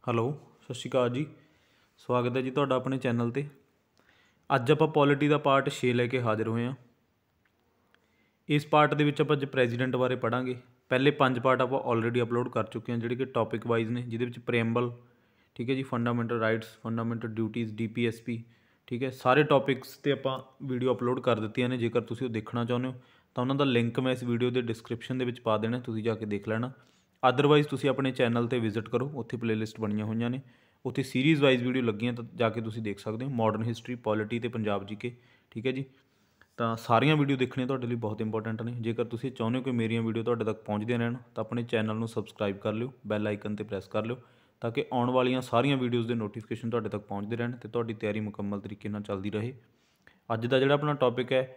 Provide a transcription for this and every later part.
Hello, ਸਤਿ ਸ਼੍ਰੀ ਅਕਾਲ ਜੀ। ਸਵਾਗਤ ਹੈ ਜੀ ਤੁਹਾਡਾ ਆਪਣੇ ਚੈਨਲ 'ਤੇ। ਅੱਜ ਆਪਾਂ ਪੋਲਿਟੀ ਦਾ ਪਾਰਟ 6 ਲੈ ਕੇ ਹਾਜ਼ਰ ਹੋਏ ਹਾਂ। ਇਸ ਪਾਰਟ ਦੇ ਵਿੱਚ ਆਪਾਂ ਅੱਜ ਪ੍ਰੈਜ਼ੀਡੈਂਟ ਬਾਰੇ ਪੜ੍ਹਾਂਗੇ। ਪਹਿਲੇ 5 ਪਾਰਟ ਆਪਾਂ ਆਲਰੇਡੀ ਅਪਲੋਡ ਕਰ ਚੁੱਕੇ ਹਾਂ, ਜਿਹੜੇ ਕਿ ਟੌਪਿਕ ਵਾਈਜ਼ ਨੇ, ਜਿਹਦੇ ਵਿੱਚ ਪ੍ਰੇਮਬਲ, ਠੀਕ ਹੈ ਜੀ, fundamental rights, fundamental duties, DPSP, ਠੀਕ ਹੈ, ਸਾਰੇ ਟੌਪਿਕਸ 'ਤੇ ਆਪਾਂ ਵੀਡੀਓ ਅਪਲੋਡ ਕਰ ਦਿੱਤੀਆਂ ਨੇ। ਜੇਕਰ ਤੁਸੀਂ ਉਹ ਦੇਖਣਾ ਚਾਹੁੰਦੇ ਹੋ ਤਾਂ ਉਹਨਾਂ ਦਾ ਲਿੰਕ ਮੈਂ ਇਸ ਵੀਡੀਓ ਦੇ ਡਿਸਕ੍ਰਿਪਸ਼ਨ ਦੇ ਵਿੱਚ ਪਾ ਦੇਣਾ, ਤੁਸੀਂ ਜਾ ਕੇ ਦੇਖ ਲੈਣਾ। ਅਦਰਵਾਈਜ਼ ਤੁਸੀਂ ਆਪਣੇ ਚੈਨਲ 'ਤੇ ਵਿਜ਼ਿਟ ਕਰੋ, ਉੱਥੇ ਪਲੇਲਿਸਟ ਬਣੀਆਂ ਹੋਈਆਂ ਨੇ, ਉੱਥੇ ਸੀਰੀਜ਼ ਵਾਈਜ਼ ਵੀਡੀਓ ਲੱਗੀਆਂ, ਤਾਂ ਜਾ ਕੇ ਤੁਸੀਂ ਦੇਖ ਸਕਦੇ ਹੋ। ਮਾਡਰਨ ਹਿਸਟਰੀ, ਪੋਲਿਟੀ ਅਤੇ ਪੰਜਾਬ GK, ਠੀਕ ਹੈ ਜੀ। ਤਾਂ ਸਾਰੀਆਂ ਵੀਡੀਓ ਦੇਖਣੀਆਂ ਤੁਹਾਡੇ ਲਈ ਬਹੁਤ ਇੰਪੋਰਟੈਂਟ ਨੇ। ਜੇਕਰ ਤੁਸੀਂ ਚਾਹੁੰਦੇ ਹੋ ਕਿ ਮੇਰੀਆਂ ਵੀਡੀਓ ਤੁਹਾਡੇ ਤੱਕ ਪਹੁੰਚਦੀਆਂ ਰਹਿਣ ਤਾਂ ਆਪਣੇ ਚੈਨਲ ਨੂੰ ਸਬਸਕ੍ਰਾਈਬ ਕਰ ਲਿਓ, ਬੈਲ ਆਈਕਨ 'ਤੇ ਪ੍ਰੈਸ ਕਰ ਲਿਓ, ਤਾਂ ਕਿ ਆਉਣ ਵਾਲੀਆਂ ਸਾਰੀਆਂ ਵੀਡੀਓਜ਼ ਦੇ ਨੋਟੀਫਿਕੇਸ਼ਨ ਤੁਹਾਡੇ ਤੱਕ ਪਹੁੰਚਦੇ ਰਹਿਣ ਅਤੇ ਤੁਹਾਡੀ ਤਿਆਰੀ ਮੁਕੰਮਲ ਤਰੀਕੇ ਨਾਲ ਚੱਲਦੀ ਰਹੇ। ਅੱਜ ਦਾ ਜਿਹੜਾ ਆਪਣਾ ਟੌਪਿਕ ਹੈ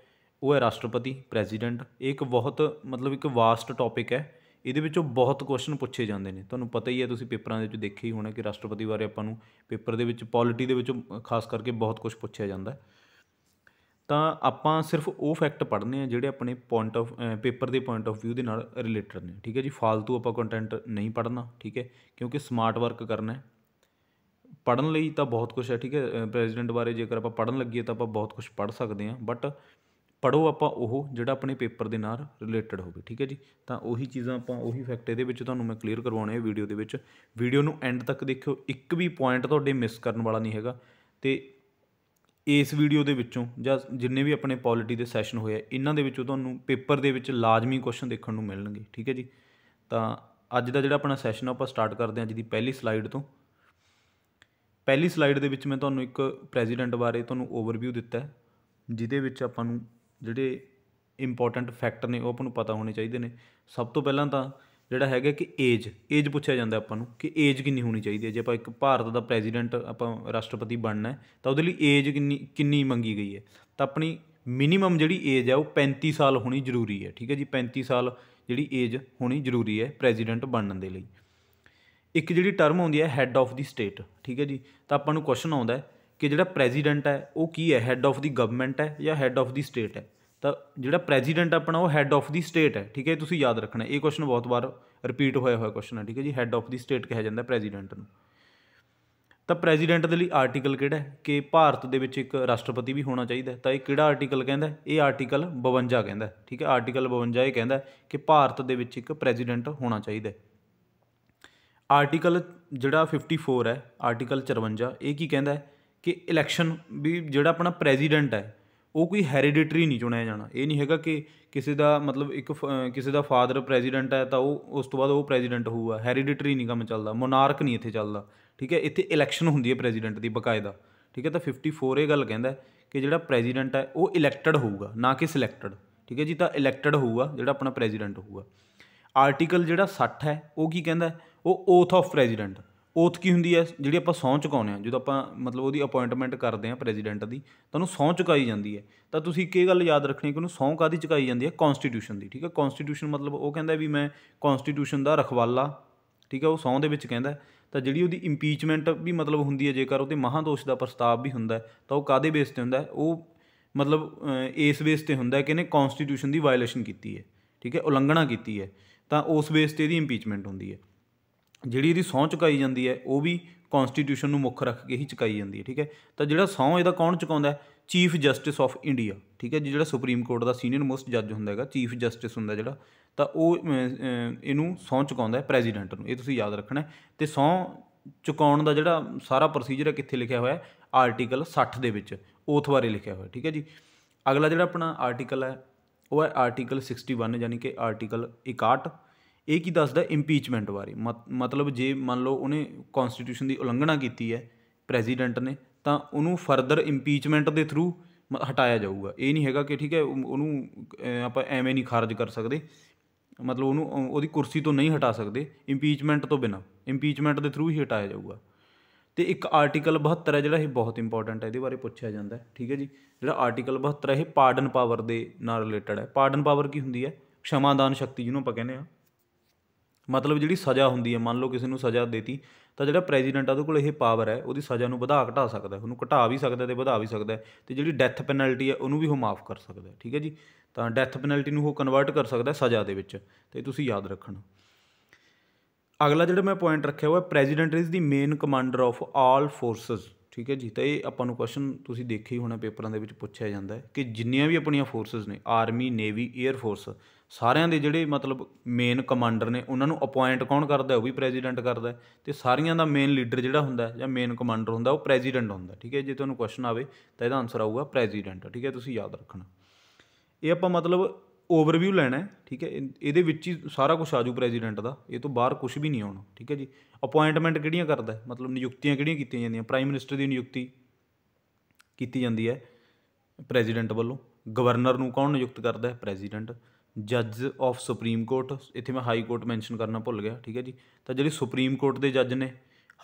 ਉਹ ਹੈ ਰਾਸ਼ਟਰਪਤੀ, ਪ੍ਰੈਜ਼ੀਡੈਂਟ। ਇਹ ਇੱਕ ਬਹੁਤ ਇੱਕ ਵਾਸਟ ਟੌਪਿਕ ਹੈ। ਇਹਦੇ ਵਿੱਚੋਂ ਬਹੁਤ ਕੁਐਸਚਨ ਪੁੱਛੇ ਜਾਂਦੇ ਨੇ। ਤੁਹਾਨੂੰ ਪਤਾ ਹੀ ਹੈ, ਤੁਸੀਂ ਪੇਪਰਾਂ ਦੇ ਵਿੱਚ ਦੇਖਿਆ ਹੀ ਹੋਣਾ ਕਿ ਰਾਸ਼ਟਰਪਤੀ ਬਾਰੇ ਆਪਾਂ ਨੂੰ ਪੇਪਰ ਦੇ ਵਿੱਚ, ਪੋਲਿਟੀ ਦੇ ਵਿੱਚੋਂ ਖਾਸ ਕਰਕੇ ਬਹੁਤ ਕੁਛ ਪੁੱਛਿਆ ਜਾਂਦਾ। ਤਾਂ ਆਪਾਂ ਸਿਰਫ ਉਹ ਫੈਕਟ ਪੜ੍ਹਨੇ ਆ ਜਿਹੜੇ ਆਪਣੇ ਪੇਪਰ ਦੇ ਪੁਆਇੰਟ ਆਫ ਵਿਊ ਦੇ ਨਾਲ ਰਿਲੇਟਡ ਨੇ, ਠੀਕ ਹੈ ਜੀ। ਫਾਲਤੂ ਆਪਾਂ ਕੰਟੈਂਟ ਨਹੀਂ ਪੜ੍ਹਨਾ, ਠੀਕ ਹੈ, ਕਿਉਂਕਿ ਸਮਾਰਟ ਵਰਕ ਕਰਨਾ ਹੈ। ਪੜ੍ਹਨ ਲਈ ਤਾਂ ਬਹੁਤ ਕੁਛ ਹੈ, ਠੀਕ ਹੈ। ਪ੍ਰੈਜ਼ੀਡੈਂਟ ਬਾਰੇ ਜੇਕਰ ਆਪਾਂ ਪੜ੍ਹਨ ਲੱਗੀਏ ਤਾਂ ਆਪਾਂ ਬਹੁਤ ਕੁਛ ਪੜ੍ਹ ਸਕਦੇ ਹਾਂ, ਬਟ ਪੜ੍ਹੋ ਆਪਾਂ ਉਹ ਜਿਹੜਾ ਆਪਣੇ ਪੇਪਰ ਦੇ ਨਾਲ ਰਿਲੇਟਡ ਹੋਵੇ, ਠੀਕ ਹੈ ਜੀ। ਤਾਂ ਉਹੀ ਚੀਜ਼ਾਂ ਆਪਾਂ, ਉਹੀ ਫੈਕਟ ਇਹਦੇ ਵਿੱਚ ਤੁਹਾਨੂੰ ਮੈਂ ਕਲੀਅਰ ਕਰਵਾਉਣੇ ਹੈ ਵੀਡੀਓ ਦੇ ਵਿੱਚ। ਵੀਡੀਓ ਨੂੰ ਐਂਡ ਤੱਕ ਦੇਖਿਓ, ਇੱਕ ਵੀ ਪੁਆਇੰਟ ਤੁਹਾਡੇ ਮਿਸ ਕਰਨ ਵਾਲਾ ਨਹੀਂ ਹੈਗਾ। ਅਤੇ ਇਸ ਵੀਡੀਓ ਦੇ ਵਿੱਚੋਂ ਜਾਂ ਜਿੰਨੇ ਵੀ ਆਪਣੇ ਪੋਲਿਟੀ ਦੇ ਸੈਸ਼ਨ ਹੋਏ ਆ, ਇਹਨਾਂ ਦੇ ਵਿੱਚੋਂ ਤੁਹਾਨੂੰ ਪੇਪਰ ਦੇ ਵਿੱਚ ਲਾਜ਼ਮੀ ਕੁਐਸਚਨ ਦੇਖਣ ਨੂੰ ਮਿਲਣਗੇ, ਠੀਕ ਹੈ ਜੀ। ਤਾਂ ਅੱਜ ਦਾ ਜਿਹੜਾ ਆਪਣਾ ਸੈਸ਼ਨ ਆਪਾਂ ਸਟਾਰਟ ਕਰਦੇ ਹਾਂ ਅੱਜ ਦੀ ਪਹਿਲੀ ਸਲਾਈਡ ਤੋਂ। ਪਹਿਲੀ ਸਲਾਈਡ ਦੇ ਵਿੱਚ ਮੈਂ ਤੁਹਾਨੂੰ ਇੱਕ ਪ੍ਰੈਜ਼ੀਡੈਂਟ ਬਾਰੇ ਤੁਹਾਨੂੰ ਓਵਰਵਿਊ ਦਿੱਤਾ, ਜਿਹਦੇ ਵਿੱਚ ਆਪਾਂ ਨੂੰ ਜਿਹੜੇ ਇੰਪੋਰਟੈਂਟ ਫੈਕਟ ਨੇ ਉਹ ਆਪਾਂ ਨੂੰ ਪਤਾ ਹੋਣੇ ਚਾਹੀਦੇ ਨੇ। ਸਭ ਤੋਂ ਪਹਿਲਾਂ ਤਾਂ ਜਿਹੜਾ ਹੈਗਾ ਕਿ ਏਜ ਪੁੱਛਿਆ ਜਾਂਦਾ ਆਪਾਂ ਨੂੰ ਕਿ ਏਜ ਕਿੰਨੀ ਹੋਣੀ ਚਾਹੀਦੀ ਹੈ। ਜੇ ਆਪਾਂ ਇੱਕ ਭਾਰਤ ਦਾ ਪ੍ਰੈਜ਼ੀਡੈਂਟ, ਆਪਾਂ ਰਾਸ਼ਟਰਪਤੀ ਬਣਨਾ ਤਾਂ ਉਹਦੇ ਲਈ ਏਜ ਕਿੰਨੀ ਮੰਗੀ ਗਈ ਹੈ। ਤਾਂ ਆਪਣੀ ਮਿਨੀਮਮ ਜਿਹੜੀ ਏਜ ਹੈ ਉਹ 35 ਸਾਲ ਹੋਣੀ ਜ਼ਰੂਰੀ ਹੈ, ਠੀਕ ਹੈ ਜੀ। 35 ਸਾਲ ਜਿਹੜੀ ਏਜ ਹੋਣੀ ਜ਼ਰੂਰੀ ਹੈ ਪ੍ਰੈਜ਼ੀਡੈਂਟ ਬਣਨ ਦੇ ਲਈ। ਇੱਕ ਜਿਹੜੀ ਟਰਮ ਆਉਂਦੀ ਹੈ ਹੈੱਡ ਆਫ ਦੀ ਸਟੇਟ, ਠੀਕ ਹੈ ਜੀ। ਤਾਂ ਆਪਾਂ ਨੂੰ ਕੁਐਸਚਨ ਆਉਂਦਾ ਕਿ ਜਿਹੜਾ ਪ੍ਰੈਜ਼ੀਡੈਂਟ ਹੈ ਉਹ ਕੀ ਹੈ, ਹੈੱਡ ਆਫ ਦੀ ਗਵਰਨਮੈਂਟ ਹੈ ਜਾਂ ਹੈੱਡ ਆਫ ਦੀ ਸਟੇਟ ਹੈ। ਤਾਂ ਜਿਹੜਾ ਪ੍ਰੈਜ਼ੀਡੈਂਟ ਆਪਣਾ ਉਹ ਹੈੱਡ ਆਫ ਦੀ ਸਟੇਟ ਹੈ, ਠੀਕ ਹੈ। ਤੁਸੀਂ ਯਾਦ ਰੱਖਣਾ, ਇਹ ਕੁਐਸਚਨ ਬਹੁਤ ਵਾਰ ਰਿਪੀਟ ਹੋਇਆ ਕੁਐਸਚਨ ਹੈ, ਠੀਕ ਹੈ ਜੀ। ਹੈੱਡ ਆਫ ਦੀ ਸਟੇਟ ਕਿਹਾ ਜਾਂਦਾ ਪ੍ਰੈਜ਼ੀਡੈਂਟ ਨੂੰ। ਤਾਂ ਪ੍ਰੈਜ਼ੀਡੈਂਟ ਦੇ ਲਈ ਆਰਟੀਕਲ ਕਿਹੜਾ ਹੈ ਕਿ ਭਾਰਤ ਦੇ ਵਿੱਚ ਇੱਕ ਰਾਸ਼ਟਰਪਤੀ ਵੀ ਹੋਣਾ ਚਾਹੀਦਾ। ਤਾਂ ਇਹ ਕਿਹੜਾ ਆਰਟੀਕਲ ਕਹਿੰਦਾ? ਇਹ ਆਰਟੀਕਲ 52 ਕਹਿੰਦਾ, ਠੀਕ ਹੈ। ਆਰਟੀਕਲ 52 ਇਹ ਕਹਿੰਦਾ ਕਿ ਭਾਰਤ ਦੇ ਵਿੱਚ ਇੱਕ ਪ੍ਰੈਜ਼ੀਡੈਂਟ ਹੋਣਾ ਚਾਹੀਦਾ। ਆਰਟੀਕਲ ਜਿਹੜਾ 54 ਹੈ, ਆਰਟੀਕਲ 54, ਇਹ ਕੀ ਕਹਿੰਦਾ ਕਿ ਇਲੈਕਸ਼ਨ ਵੀ ਜਿਹੜਾ ਆਪਣਾ ਪ੍ਰੈਜ਼ੀਡੈਂਟ ਹੈ ਉਹ ਕੋਈ ਹੈਰੀਡਿਟਰੀ ਨਹੀਂ ਚੁਣਿਆ ਜਾਣਾ। ਇਹ ਨਹੀਂ ਹੈਗਾ ਕਿ ਕਿਸੇ ਦਾ ਕਿਸੇ ਦਾ ਫਾਦਰ ਪ੍ਰੈਜ਼ੀਡੈਂਟ ਹੈ ਤਾਂ ਉਹ ਉਸ ਤੋਂ ਬਾਅਦ ਉਹ ਪ੍ਰੈਜ਼ੀਡੈਂਟ ਹੋਊਗਾ। ਹੈਰੀਡਿਟਰੀ ਨਹੀਂ ਕੰਮ ਚੱਲਦਾ, ਮੋਨਾਰਕ ਨਹੀਂ ਇੱਥੇ ਚੱਲਦਾ, ਠੀਕ ਹੈ। ਇੱਥੇ ਇਲੈਕਸ਼ਨ ਹੁੰਦੀ ਹੈ ਪ੍ਰੈਜ਼ੀਡੈਂਟ ਦੀ ਬਕਾਇਦਾ, ਠੀਕ ਹੈ। ਤਾਂ 54 ਇਹ ਗੱਲ ਕਹਿੰਦਾ ਕਿ ਜਿਹੜਾ ਪ੍ਰੈਜ਼ੀਡੈਂਟ ਹੈ ਉਹ ਇਲੈਕਟਡ ਹੋਊਗਾ, ਨਾ ਕਿ ਸਿਲੈਕਟਡ, ਠੀਕ ਹੈ ਜੀ। ਤਾਂ ਇਲੈਕਟਡ ਹੋਊਗਾ ਜਿਹੜਾ ਆਪਣਾ ਪ੍ਰੈਜ਼ੀਡੈਂਟ ਹੋਊਗਾ। ਆਰਟੀਕਲ ਜਿਹੜਾ 60 ਹੈ ਉਹ ਕੀ ਕਹਿੰਦਾ? ਉਹ ਓਥ ਆਫ ਪ੍ਰੈਜ਼ੀਡੈਂਟ। ਓਥ ਕੀ ਹੁੰਦੀ ਹੈ? ਜਿਹੜੀ ਆਪਾਂ ਸਹੁੰ ਚੁਕਾਉਂਦੇ ਹਾਂ ਜਦੋਂ ਆਪਾਂ ਉਹਦੀ ਅਪੋਇੰਟਮੈਂਟ ਕਰਦੇ ਹਾਂ ਪ੍ਰੈਜ਼ੀਡੈਂਟ ਦੀ, ਤਾਂ ਉਹਨੂੰ ਸਹੁੰ ਚੁਕਾਈ ਜਾਂਦੀ ਹੈ। ਤਾਂ ਤੁਸੀਂ ਇੱਕ ਇਹ ਗੱਲ ਯਾਦ ਰੱਖਣੀ ਕਿ ਉਹਨੂੰ ਸਹੁੰ ਕਾਹਦੀ ਚੁਕਾਈ ਜਾਂਦੀ ਹੈ? ਕੌਨਸਟੀਟਿਊਸ਼ਨ ਦੀ, ਠੀਕ ਹੈ। ਕੌਨਸਟੀਟਿਊਸ਼ਨ ਉਹ ਕਹਿੰਦਾ ਵੀ ਮੈਂ ਕੌਨਸਟੀਟਿਊਸ਼ਨ ਦਾ ਰਖਵਾਲਾ, ਠੀਕ ਹੈ, ਉਹ ਸਹੁੰ ਦੇ ਵਿੱਚ ਕਹਿੰਦਾ। ਤਾਂ ਜਿਹੜੀ ਉਹਦੀ ਇੰਪੀਚਮੈਂਟ ਵੀ ਹੁੰਦੀ ਹੈ, ਜੇਕਰ ਉਹਦੇ ਮਹਾਂਦੋਸ਼ ਦਾ ਪ੍ਰਸਤਾਵ ਵੀ ਹੁੰਦਾ ਤਾਂ ਉਹ ਕਾਹਦੇ ਬੇਸ 'ਤੇ ਹੁੰਦਾ? ਉਹ ਇਸ ਬੇਸ 'ਤੇ ਹੁੰਦਾ ਕਿ ਇਹਨੇ ਕੌਨਸਟੀਟਿਊਸ਼ਨ ਦੀ ਵਾਇਲੇਸ਼ਨ ਕੀਤੀ ਹੈ, ਠੀਕ ਹੈ, ਉਲੰਘਣਾ ਕੀਤੀ ਹੈ। ਤਾਂ ਉਸ ਬੇਸ 'ਤੇ ਇਹਦੀ ਇੰਪੀਚਮੈਂਟ ਹੁੰਦੀ ਹੈ। ਜਿਹੜੀ ਇਹਦੀ ਸਹੁੰ ਚੁਕਾਈ ਜਾਂਦੀ ਹੈ ਉਹ ਵੀ ਕੌਨਸਟੀਟਿਊਸ਼ਨ ਨੂੰ ਮੁੱਖ ਰੱਖ ਕੇ ਹੀ ਚੁਕਾਈ ਜਾਂਦੀ ਹੈ, ਠੀਕ ਹੈ। ਤਾਂ ਜਿਹੜਾ ਸਹੁੰ ਇਹਦਾ ਕੌਣ ਚੁਕਾਉਂਦਾ? ਚੀਫ ਜਸਟਿਸ ਆਫ ਇੰਡੀਆ, ਠੀਕ ਹੈ ਜੀ। ਜਿਹੜਾ ਸੁਪਰੀਮ ਕੋਰਟ ਦਾ ਸੀਨੀਅਰ ਮੋਸਟ ਜੱਜ ਹੁੰਦਾ ਹੈਗਾ, ਚੀਫ ਜਸਟਿਸ ਹੁੰਦਾ ਜਿਹੜਾ, ਤਾਂ ਉਹ ਇਹਨੂੰ ਸਹੁੰ ਚੁਕਾਉਂਦਾ ਪ੍ਰੈਜ਼ੀਡੈਂਟ ਨੂੰ। ਇਹ ਤੁਸੀਂ ਯਾਦ ਰੱਖਣਾ। ਅਤੇ ਸਹੁੰ ਚੁਕਾਉਣ ਦਾ ਜਿਹੜਾ ਸਾਰਾ ਪ੍ਰੋਸੀਜਰ ਹੈ ਕਿੱਥੇ ਲਿਖਿਆ ਹੋਇਆ? ਆਰਟੀਕਲ 60 ਦੇ ਵਿੱਚ ਓਥ ਬਾਰੇ ਲਿਖਿਆ ਹੋਇਆ, ਠੀਕ ਹੈ ਜੀ। ਅਗਲਾ ਜਿਹੜਾ ਆਪਣਾ ਆਰਟੀਕਲ ਹੈ ਉਹ ਹੈ ਆਰਟੀਕਲ 61, ਯਾਨੀ ਕਿ ਆਰਟੀਕਲ 61। ਇਹ ਕੀ ਦੱਸਦਾ? ਇੰਪੀਚਮੈਂਟ ਬਾਰੇ। ਜੇ ਮੰਨ ਲਓ ਉਹਨੇ ਕੌਨਸਟੀਟਿਊਸ਼ਨ ਦੀ ਉਲੰਘਣਾ ਕੀਤੀ ਹੈ ਪ੍ਰੈਜ਼ੀਡੈਂਟ ਨੇ, ਤਾਂ ਉਹਨੂੰ ਫਰਦਰ ਇੰਪੀਚਮੈਂਟ ਦੇ ਥਰੂ ਹਟਾਇਆ ਜਾਊਗਾ। ਇਹ ਨਹੀਂ ਹੈਗਾ ਕਿ, ਠੀਕ ਹੈ, ਉਹਨੂੰ ਆਪਾਂ ਐਵੇਂ ਨਹੀਂ ਖਾਰਜ ਕਰ ਸਕਦੇ, ਉਹਨੂੰ ਉਹਦੀ ਕੁਰਸੀ ਤੋਂ ਨਹੀਂ ਹਟਾ ਸਕਦੇ ਇੰਪੀਚਮੈਂਟ ਤੋਂ ਬਿਨਾਂ, ਇੰਪੀਚਮੈਂਟ ਦੇ ਥਰੂ ਹੀ ਹਟਾਇਆ ਜਾਊਗਾ। ਅਤੇ ਇੱਕ ਆਰਟੀਕਲ 72 ਹੈ ਜਿਹੜਾ ਇਹ ਬਹੁਤ ਇੰਪੋਰਟੈਂਟ ਹੈ, ਇਹਦੇ ਬਾਰੇ ਪੁੱਛਿਆ ਜਾਂਦਾ, ਠੀਕ ਹੈ ਜੀ। ਜਿਹੜਾ ਆਰਟੀਕਲ 72 ਇਹ ਪਾਰਡਨ ਪਾਵਰ ਦੇ ਨਾਲ ਰਿਲੇਟਡ ਹੈ। ਪਾਰਡਨ ਪਾਵਰ ਕੀ ਹੁੰਦੀ ਹੈ? क्षमादान शक्ति ਜਿਹਨੂੰ ਆਪਾਂ ਕਹਿੰਦੇ ਹਾਂ। ਜਿਹੜੀ ਸਜ਼ਾ ਹੁੰਦੀ ਹੈ, ਮੰਨ ਲਓ ਕਿਸੇ ਨੂੰ ਸਜ਼ਾ ਦੇਤੀ, ਤਾਂ ਜਿਹੜਾ ਪ੍ਰੈਜ਼ੀਡੈਂਟ ਆ ਉਹਦੇ ਕੋਲ ਇਹ ਪਾਵਰ ਹੈ, ਉਹਦੀ ਸਜ਼ਾ ਨੂੰ ਵਧਾ ਘਟਾ ਸਕਦਾ, ਉਹਨੂੰ ਘਟਾ ਵੀ ਸਕਦਾ ਅਤੇ ਵਧਾ ਵੀ ਸਕਦਾ। ਅਤੇ ਜਿਹੜੀ ਡੈਥ ਪੈਨਲਟੀ ਹੈ ਉਹਨੂੰ ਵੀ ਉਹ ਮਾਫ ਕਰ ਸਕਦਾ, ਠੀਕ ਹੈ ਜੀ। ਤਾਂ ਡੈਥ ਪੈਨਲਟੀ ਨੂੰ ਉਹ ਕਨਵਰਟ ਕਰ ਸਕਦਾ ਸਜ਼ਾ ਦੇ ਵਿੱਚ, ਅਤੇ ਤੁਸੀਂ ਯਾਦ ਰੱਖਣਾ। ਅਗਲਾ ਜਿਹੜਾ ਮੈਂ ਪੁਆਇੰਟ ਰੱਖਿਆ ਹੋਇਆ, president is the main commander of all forces. ਠੀਕ ਹੈ ਜੀ, ਤਾਂ ਇਹ ਆਪਾਂ ਨੂੰ ਕੁਐਸਚਨ ਤੁਸੀਂ ਦੇਖਿਆ ਹੀ ਹੋਣਾ ਪੇਪਰਾਂ ਦੇ ਵਿੱਚ ਪੁੱਛਿਆ ਜਾਂਦਾ ਹੈ ਕਿ ਜਿੰਨੀਆਂ ਵੀ ਆਪਣੀਆਂ ਫੋਰਸਸ ਨੇ, ਆਰਮੀ, ਨੇਵੀ, ਏਅਰ ਫੋਰਸ, ਸਾਰਿਆਂ ਦੇ ਜਿਹੜੇ ਮਤਲਬ ਮੇਨ ਕਮਾਂਡਰ ਨੇ ਉਹਨਾਂ ਨੂੰ ਅਪੁਆਇੰਟ ਕੌਣ ਕਰਦਾ, ਉਹ ਵੀ ਪ੍ਰੈਜ਼ੀਡੈਂਟ ਕਰਦਾ। ਅਤੇ ਸਾਰੀਆਂ ਦਾ ਮੇਨ ਲੀਡਰ ਜਿਹੜਾ ਹੁੰਦਾ ਜਾਂ ਮੇਨ ਕਮਾਂਡਰ ਹੁੰਦਾ ਉਹ ਪ੍ਰੈਜ਼ੀਡੈਂਟ ਹੁੰਦਾ। ਠੀਕ ਹੈ, ਜੇ ਤੁਹਾਨੂੰ ਕੁਐਸਚਨ ਆਵੇ ਤਾਂ ਇਹਦਾ ਆਨਸਰ ਆਊਗਾ ਪ੍ਰੈਜ਼ੀਡੈਂਟ। ਠੀਕ ਹੈ, ਤੁਸੀਂ ਯਾਦ ਰੱਖਣਾ। ਇਹ ਆਪਾਂ ਮਤਲਬ ਓਵਰਵਿਊ ਲੈਣਾ ਹੈ। ਠੀਕ ਹੈ, ਇਹਦੇ ਵਿੱਚ ਹੀ ਸਾਰਾ ਕੁਛ ਆਜੂ ਪ੍ਰੈਜ਼ੀਡੈਂਟ ਦਾ, ਇਹ ਤੋਂ ਬਾਹਰ ਕੁਛ ਵੀ ਨਹੀਂ ਆਉਣਾ। ਠੀਕ ਹੈ ਜੀ, ਅਪੁਆਇੰਟਮੈਂਟ ਕਿਹੜੀਆਂ ਕਰਦਾ, ਮਤਲਬ ਨਿਯੁਕਤੀਆਂ ਕਿਹੜੀਆਂ ਕੀਤੀਆਂ ਜਾਂਦੀਆਂ, ਪ੍ਰਾਈਮ ਮਿਨਿਸਟਰ ਦੀ ਨਿਯੁਕਤੀ ਕੀਤੀ ਜਾਂਦੀ ਹੈ ਪ੍ਰੈਜ਼ੀਡੈਂਟ ਵੱਲੋਂ। ਗਵਰਨਰ ਨੂੰ ਕੌਣ ਨਿਯੁਕਤ ਕਰਦਾ ਹੈ, ਪ੍ਰੈਜ਼ੀਡੈਂਟ। ਜੱਜ ਆਫ ਸੁਪਰੀਮ ਕੋਰਟ, ਇੱਥੇ ਮੈਂ ਹਾਈ ਕੋਰਟ ਮੈਂਸ਼ਨ ਕਰਨਾ ਭੁੱਲ ਗਿਆ। ਠੀਕ ਹੈ ਜੀ, ਤਾਂ ਜਿਹੜੇ ਸੁਪਰੀਮ ਕੋਰਟ ਦੇ ਜੱਜ ਨੇ,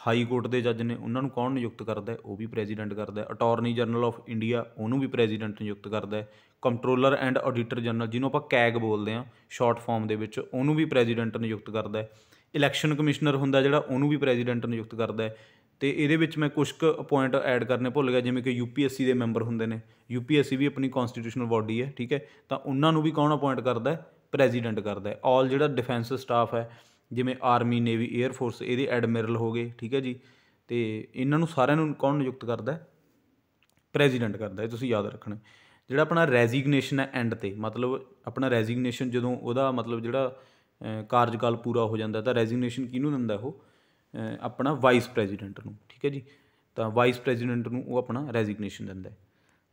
ਹਾਈ ਕੋਰਟ ਦੇ ਜੱਜ ਨੇ, ਉਹਨਾਂ ਨੂੰ ਕੌਣ ਨਿਯੁਕਤ ਕਰਦਾ ਹੈ, ਉਹ ਵੀ ਪ੍ਰੈਜ਼ੀਡੈਂਟ ਕਰਦਾ ਹੈ। ਅਟਾਰਨੀ ਜਨਰਲ ਆਫ ਇੰਡੀਆ, ਉਹਨੂੰ ਵੀ ਪ੍ਰੈਜ਼ੀਡੈਂਟ ਨਿਯੁਕਤ ਕਰਦਾ ਹੈ। ਕੰਟਰੋਲਰ ਐਂਡ ਆਡੀਟਰ ਜਨਰਲ, ਜਿਹਨੂੰ ਆਪਾਂ ਕੈਗ ਬੋਲਦੇ ਹਾਂ ਸ਼ਾਰਟ ਫਾਰਮ ਦੇ ਵਿੱਚ, ਉਹਨੂੰ ਵੀ ਪ੍ਰੈਜ਼ੀਡੈਂਟ ਨਿਯੁਕਤ ਕਰਦਾ ਹੈ। ਇਲੈਕਸ਼ਨ ਕਮਿਸ਼ਨਰ ਹੁੰਦਾ ਜਿਹੜਾ, ਉਹਨੂੰ ਵੀ ਪ੍ਰੈਜ਼ੀਡੈਂਟ ਨਿਯੁਕਤ ਕਰਦਾ ਹੈ। ਅਤੇ ਇਹਦੇ ਵਿੱਚ ਮੈਂ ਕੁਛ ਕੁ ਪੁਆਇੰਟ ਐਡ ਕਰਨੇ ਭੁੱਲ ਗਿਆ, ਜਿਵੇਂ ਕਿ UPSC ਦੇ ਮੈਂਬਰ ਹੁੰਦੇ ਨੇ, UPSC ਵੀ ਆਪਣੀ ਕੌਂਸਟੀਟਿਊਸ਼ਨਲ ਬਾਡੀ ਹੈ। ਠੀਕ ਹੈ, ਤਾਂ ਉਹਨਾਂ ਨੂੰ ਵੀ ਕੌਣ ਅਪੁਆਇੰਟ ਕਰਦਾ, ਪ੍ਰੈਜ਼ੀਡੈਂਟ ਕਰਦਾ ਹੈ। ਆਲ ਜਿਹੜਾ ਡਿਫੈਂਸ ਸਟਾਫ ਹੈ, ਜਿਵੇਂ ਆਰਮੀ, ਨੇਵੀ, ਏਅਰ ਫੋਰਸ, ਇਹਦੇ ਐਡਮਿਰਲ ਹੋ ਗਏ। ਠੀਕ ਹੈ ਜੀ, ਅਤੇ ਇਹਨਾਂ ਨੂੰ ਸਾਰਿਆਂ ਨੂੰ ਕੌਣ ਨਿਯੁਕਤ ਕਰਦਾ, ਪ੍ਰੈਜ਼ੀਡੈਂਟ ਕਰਦਾ। ਇਹ ਤੁਸੀਂ ਯਾਦ ਰੱਖਣਾ। ਜਿਹੜਾ ਆਪਣਾ ਰੈਜ਼ੀਗਨੇਸ਼ਨ ਹੈ ਐਂਡ 'ਤੇ, ਮਤਲਬ ਆਪਣਾ ਰੈਜ਼ੀਗਨੇਸ਼ਨ ਜਦੋਂ ਉਹਦਾ ਮਤਲਬ ਜਿਹੜਾ ਕਾਰਜਕਾਲ ਪੂਰਾ ਹੋ ਜਾਂਦਾ, ਤਾਂ ਰੈਜ਼ੀਗਨੇਸ਼ਨ ਕਿਹਨੂੰ ਦਿੰਦਾ, ਉਹ ਆਪਣਾ ਵਾਈਸ ਪ੍ਰੈਜ਼ੀਡੈਂਟ ਨੂੰ। ਠੀਕ ਹੈ ਜੀ, ਤਾਂ ਵਾਈਸ ਪ੍ਰੈਜ਼ੀਡੈਂਟ ਨੂੰ ਉਹ ਆਪਣਾ ਰੈਜ਼ੀਗਨੇਸ਼ਨ ਦਿੰਦਾ।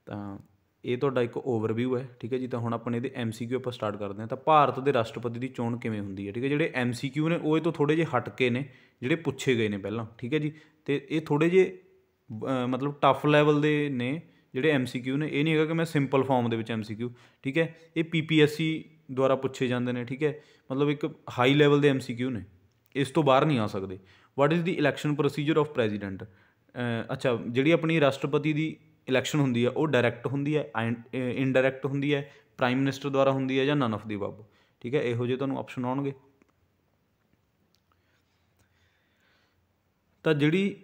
ਤਾਂ ਇਹ ਤੁਹਾਡਾ ਇੱਕ ਓਵਰਵਿਊ ਹੈ। ਠੀਕ ਹੈ ਜੀ, ਤਾਂ ਹੁਣ ਆਪਣੇ ਇਹਦੇ MCQ ਆਪਾਂ ਸਟਾਰਟ ਕਰਦੇ ਹਾਂ। ਤਾਂ ਭਾਰਤ ਦੇ ਰਾਸ਼ਟਰਪਤੀ ਦੀ ਚੋਣ ਕਿਵੇਂ ਹੁੰਦੀ ਹੈ। ਠੀਕ ਹੈ, ਜਿਹੜੇ MCQ ਨੇ ਉਹ ਇਹ ਤੋਂ ਥੋੜ੍ਹੇ ਜਿਹੇ ਹਟ ਕੇ ਨੇ, ਜਿਹੜੇ ਪੁੱਛੇ ਗਏ ਨੇ ਪਹਿਲਾਂ। ਠੀਕ ਹੈ ਜੀ, ਅਤੇ ਇਹ ਥੋੜ੍ਹੇ ਜਿਹੇ ਮਤਲਬ ਟਫ ਲੈਵਲ ਦੇ ਨੇ ਜਿਹੜੇ MCQ ਨੇ। ਇਹ ਨਹੀਂ ਹੈਗਾ ਕਿ ਮੈਂ ਸਿੰਪਲ ਫਾਰਮ ਦੇ ਵਿੱਚ MCQ। ਠੀਕ ਹੈ, ਇਹ PPSC ਦੁਆਰਾ ਪੁੱਛੇ ਜਾਂਦੇ ਨੇ। ਠੀਕ ਹੈ, ਮਤਲਬ ਇੱਕ ਹਾਈ ਲੈਵਲ ਦੇ MCQ ਨੇ, ਇਸ ਤੋਂ ਬਾਹਰ ਨਹੀਂ ਆ ਸਕਦੇ। What is the election procedure of president. ਅੱਛਾ, ਜਿਹੜੀ ਆਪਣੀ ਰਾਸ਼ਟਰਪਤੀ ਦੀ ਇਲੈਕਸ਼ਨ ਹੁੰਦੀ ਹੈ ਉਹ ਡਾਇਰੈਕਟ ਹੁੰਦੀ ਹੈ, ਇਨਡਾਇਰੈਕਟ ਹੁੰਦੀ ਹੈ, ਪ੍ਰਾਈਮ ਮਿਨਿਸਟਰ ਦੁਆਰਾ ਹੁੰਦੀ ਹੈ, ਜਾਂ ਨਨ ਆਫ ਦੀ ਅਬਵ। ਠੀਕ ਹੈ, ਇਹੋ ਜਿਹੇ ਤੁਹਾਨੂੰ ਆਪਸ਼ਨ ਆਉਣਗੇ। ਤਾਂ ਜਿਹੜੀ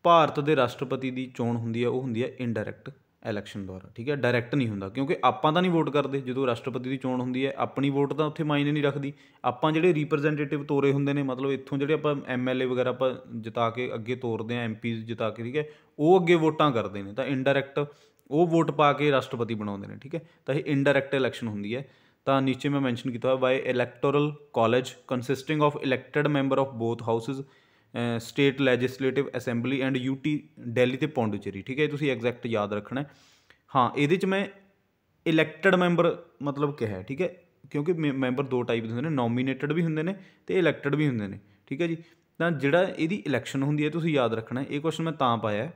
ਭਾਰਤ ਦੇ ਰਾਸ਼ਟਰਪਤੀ ਦੀ ਚੋਣ ਹੁੰਦੀ ਹੈ ਉਹ ਹੁੰਦੀ ਹੈ ਇਨਡਾਇਰੈਕਟ ਇਲੈਕਸ਼ਨ ਦੁਆਰਾ। ਠੀਕ ਹੈ, ਡਾਇਰੈਕਟ ਨਹੀਂ ਹੁੰਦਾ, ਕਿਉਂਕਿ ਆਪਾਂ ਤਾਂ ਨਹੀਂ ਵੋਟ ਕਰਦੇ। ਜਦੋਂ ਰਾਸ਼ਟਰਪਤੀ ਦੀ ਚੋਣ ਹੁੰਦੀ ਹੈ, ਆਪਣੀ ਵੋਟ ਤਾਂ ਉੱਥੇ ਮਾਇਨੇ ਨਹੀਂ ਰੱਖਦੀ। ਆਪਾਂ ਜਿਹੜੇ ਰਿਪਰੈਜ਼ੈਂਟੇਟਿਵ ਤੋਰੇ ਹੁੰਦੇ ਨੇ, ਮਤਲਬ ਇੱਥੋਂ ਜਿਹੜੇ ਆਪਾਂ MLA ਵਗੈਰਾ ਆਪਾਂ ਜਿਤਾ ਕੇ ਅੱਗੇ ਤੋਰਦੇ ਹਾਂ, MPs ਜਿਤਾ ਕੇ, ਠੀਕ ਹੈ, ਉਹ ਅੱਗੇ ਵੋਟਾਂ ਕਰਦੇ ਨੇ। ਤਾਂ ਇਨਡਾਇਰੈਕਟ ਉਹ ਵੋਟ ਪਾ ਕੇ ਰਾਸ਼ਟਰਪਤੀ ਬਣਾਉਂਦੇ ਨੇ। ਠੀਕ ਹੈ, ਤਾਂ ਇਹ ਇਨਡਾਇਰੈਕਟ ਇਲੈਕਸ਼ਨ ਹੁੰਦੀ ਹੈ। ਤਾਂ ਨੀਚੇ ਮੈਂ ਮੈਂਸ਼ਨ ਕੀਤਾ ਹੋਇਆ, by electoral college consisting of elected member of both houses, state legislative assembly and UT Delhi ਅਤੇ ਪੌਂਡੀਚੇਰੀ। ਠੀਕ ਹੈ, ਤੁਸੀਂ ਐਗਜ਼ੈਕਟ ਯਾਦ ਰੱਖਣਾ। ਹਾਂ, ਇਹਦੇ 'ਚ ਮੈਂ ਇਲੈਕਟਡ ਮੈਂਬਰ ਮਤਲਬ ਕਿਹਾ। ਠੀਕ ਹੈ, ਕਿਉਂਕਿ ਮੈਂਬਰ ਦੋ ਟਾਈਪ ਦੇ ਹੁੰਦੇ ਨੇ, ਨੋਮੀਨੇਟਡ ਵੀ ਹੁੰਦੇ ਨੇ ਅਤੇ ਇਲੈਕਟਡ ਵੀ ਹੁੰਦੇ ਨੇ। ਠੀਕ ਹੈ ਜੀ, ਤਾਂ ਜਿਹੜਾ ਇਹਦੀ ਇਲੈਕਸ਼ਨ ਹੁੰਦੀ ਹੈ ਤੁਸੀਂ ਯਾਦ ਰੱਖਣਾ। ਇਹ ਕੁਐਸਚਨ ਮੈਂ ਤਾਂ ਪਾਇਆ,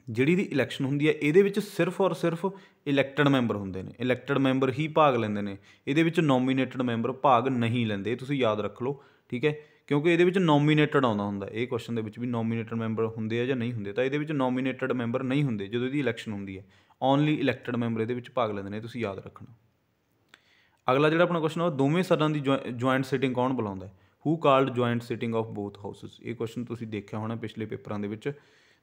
ਜਿਹੜੀ ਇਹਦੀ ਇਲੈਕਸ਼ਨ ਹੁੰਦੀ ਹੈ ਇਹਦੇ ਵਿੱਚ ਸਿਰਫ ਔਰ ਸਿਰਫ ਇਲੈਕਟਡ ਮੈਂਬਰ ਹੁੰਦੇ ਨੇ, ਇਲੈਕਟਡ ਮੈਂਬਰ ਹੀ ਭਾਗ ਲੈਂਦੇ ਨੇ। ਇਹਦੇ ਵਿੱਚ ਨੋਮੀਨੇਟਡ ਮੈਂਬਰ ਭਾਗ ਨਹੀਂ ਲੈਂਦੇ, ਇਹ ਤੁਸੀਂ ਯਾਦ ਰੱਖ ਲਓ। ਠੀਕ ਹੈ, ਕਿਉਂਕਿ ਇਹਦੇ ਵਿੱਚ ਨੋਮੀਨੇਟਡ ਆਉਂਦਾ ਹੁੰਦਾ। ਇਹ ਕੁਐਸਚਨ ਦੇ ਵਿੱਚ ਵੀ ਨੋਮੀਨੇਟਡ ਮੈਂਬਰ ਹੁੰਦੇ ਆ ਜਾਂ ਨਹੀਂ ਹੁੰਦੇ, ਤਾਂ ਇਹਦੇ ਵਿੱਚ ਨੋਮੀਨੇਟਡ ਮੈਂਬਰ ਨਹੀਂ ਹੁੰਦੇ ਜਦੋਂ ਇਹਦੀ ਇਲੈਕਸ਼ਨ ਹੁੰਦੀ ਹੈ। ਓਨਲੀ ਇਲੈਕਟਡ ਮੈਂਬਰ ਇਹਦੇ ਵਿੱਚ ਭਾਗ ਲੈਂਦੇ ਨੇ, ਤੁਸੀਂ ਯਾਦ ਰੱਖਣਾ। ਅਗਲਾ ਜਿਹੜਾ ਆਪਣਾ ਕੁਐਸਚਨ ਉਹ ਦੋਵੇਂ ਸਦਨਾਂ ਦੀ ਜੁਆਇੰਟ ਸਿਟਿੰਗ ਕੌਣ ਬੁਲਾਉਂਦਾ, who called joint sitting of both houses. ਇਹ ਕੁਐਸਚਨ ਤੁਸੀਂ ਦੇਖਿਆ ਹੋਣਾ ਪਿਛਲੇ ਪੇਪਰਾਂ ਦੇ ਵਿੱਚ।